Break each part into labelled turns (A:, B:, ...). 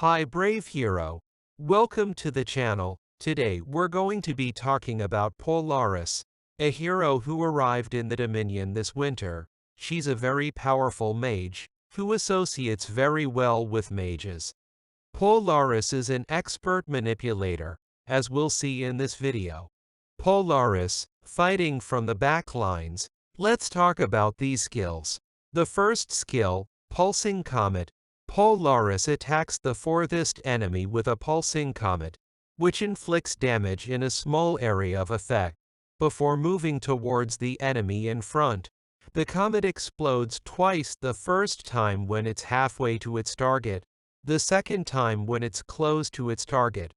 A: Hi brave hero, welcome to the channel. Today we're going to be talking about Polaris, a hero who arrived in the Dominion this winter. She's a very powerful mage, who associates very well with mages. Polaris is an expert manipulator, as we'll see in this video. Polaris, fighting from the back lines. Let's talk about these skills. The first skill, Pulsing Comet. Polaris attacks the furthest enemy with a pulsing comet, which inflicts damage in a small area of effect. Before moving towards the enemy in front, the comet explodes twice, the first time when it's halfway to its target, the second time when it's close to its target.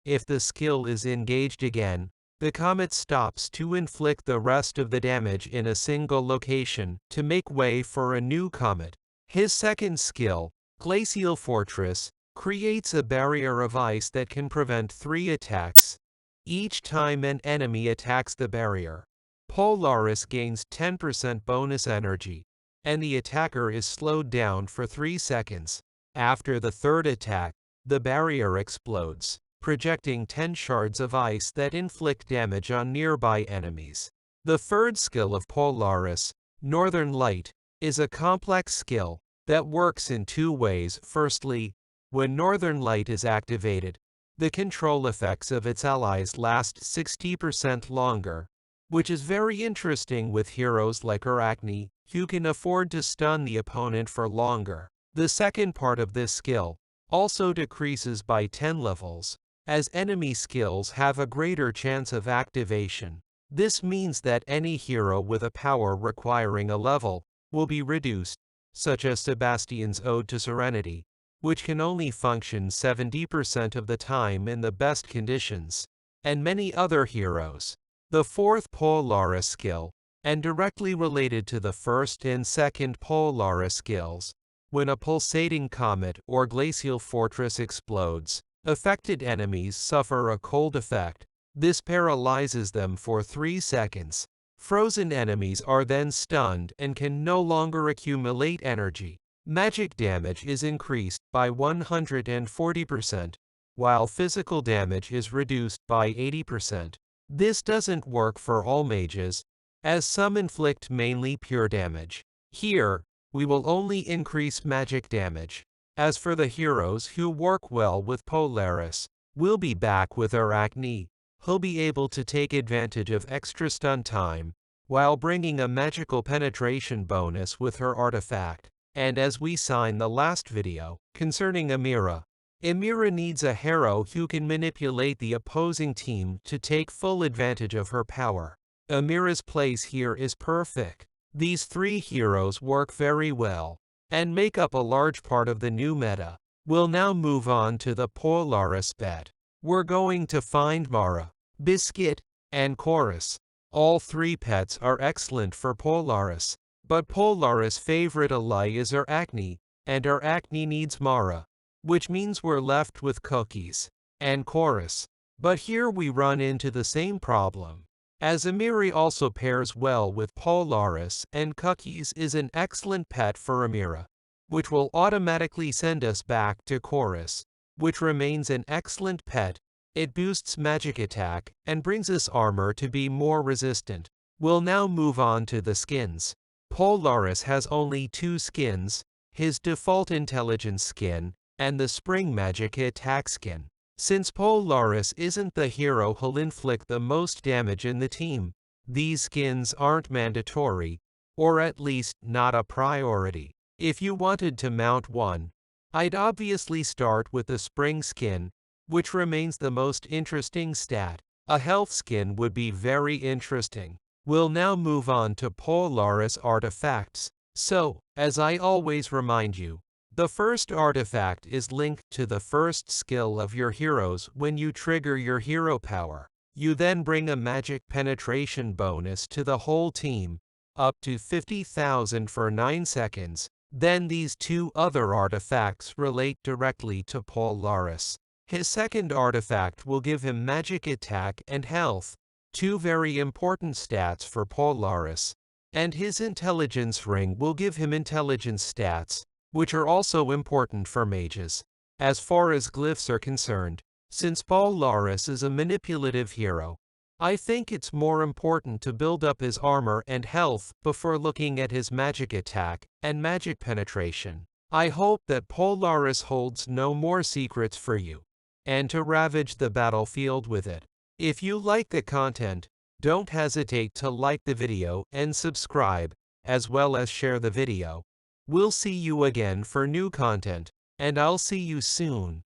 A: If the skill is engaged again, the comet stops to inflict the rest of the damage in a single location to make way for a new comet. His second skill, Glacial Fortress, creates a barrier of ice that can prevent 3 attacks each time an enemy attacks the barrier. Polaris gains 10% bonus energy, and the attacker is slowed down for 3 seconds. After the third attack, the barrier explodes, projecting 10 shards of ice that inflict damage on nearby enemies. The third skill of Polaris, Northern Light, is a complex skill that works in 2 ways. Firstly, when Northern Light is activated, the control effects of its allies last 60% longer, which is very interesting with heroes like Arachne, who can afford to stun the opponent for longer. The second part of this skill also decreases by 10 levels, as enemy skills have a greater chance of activation. This means that any hero with a power requiring a level will be reduced, such as Sebastian's Ode to Serenity, which can only function 70% of the time in the best conditions, and many other heroes. The fourth Polaris skill, and directly related to the first and second Polaris skills, when a pulsating comet or glacial fortress explodes, affected enemies suffer a cold effect. This paralyzes them for 3 seconds. Frozen enemies are then stunned and can no longer accumulate energy. Magic damage is increased by 140%, while physical damage is reduced by 80%. This doesn't work for all mages, as some inflict mainly pure damage. Here, we will only increase magic damage. As for the heroes who work well with Polaris, we'll be back with Arachne. He'll be able to take advantage of extra stun time, while bringing a magical penetration bonus with her artifact. And as we saw in the last video, concerning Amira, Amira needs a hero who can manipulate the opposing team to take full advantage of her power. Amira's place here is perfect. These 3 heroes work very well, and make up a large part of the new meta. We'll now move on to the Polaris bet. We're going to find Mara, Biscuit, and Chorus. All 3 pets are excellent for Polaris, but Polaris' favorite ally is Arachne, and Arachne needs Mara, which means we're left with Cookies and Chorus. But here we run into the same problem, as Amira also pairs well with Polaris, and Cookies is an excellent pet for Amira, which will automatically send us back to Chorus, which remains an excellent pet. It boosts magic attack and brings us armor to be more resistant. We'll now move on to the skins. Polaris has only 2 skins, his default intelligence skin, and the spring magic attack skin. Since Polaris isn't the hero who'll inflict the most damage in the team, these skins aren't mandatory, or at least not a priority. If you wanted to mount one, I'd obviously start with the spring skin, which remains the most interesting stat. A health skin would be very interesting. We'll now move on to Polaris artifacts. So, as I always remind you, the first artifact is linked to the first skill of your heroes. When you trigger your hero power, you then bring a magic penetration bonus to the whole team, up to 50,000 for 9 seconds. Then these 2 other artifacts relate directly to Polaris. His second artifact will give him magic attack and health, 2 very important stats for Polaris. And his intelligence ring will give him intelligence stats, which are also important for mages. As far as glyphs are concerned, since Polaris is a manipulative hero, I think it's more important to build up his armor and health before looking at his magic attack and magic penetration. I hope that Polaris holds no more secrets for you, and to ravage the battlefield with it. If you like the content, don't hesitate to like the video and subscribe, as well as share the video. We'll see you again for new content, and I'll see you soon.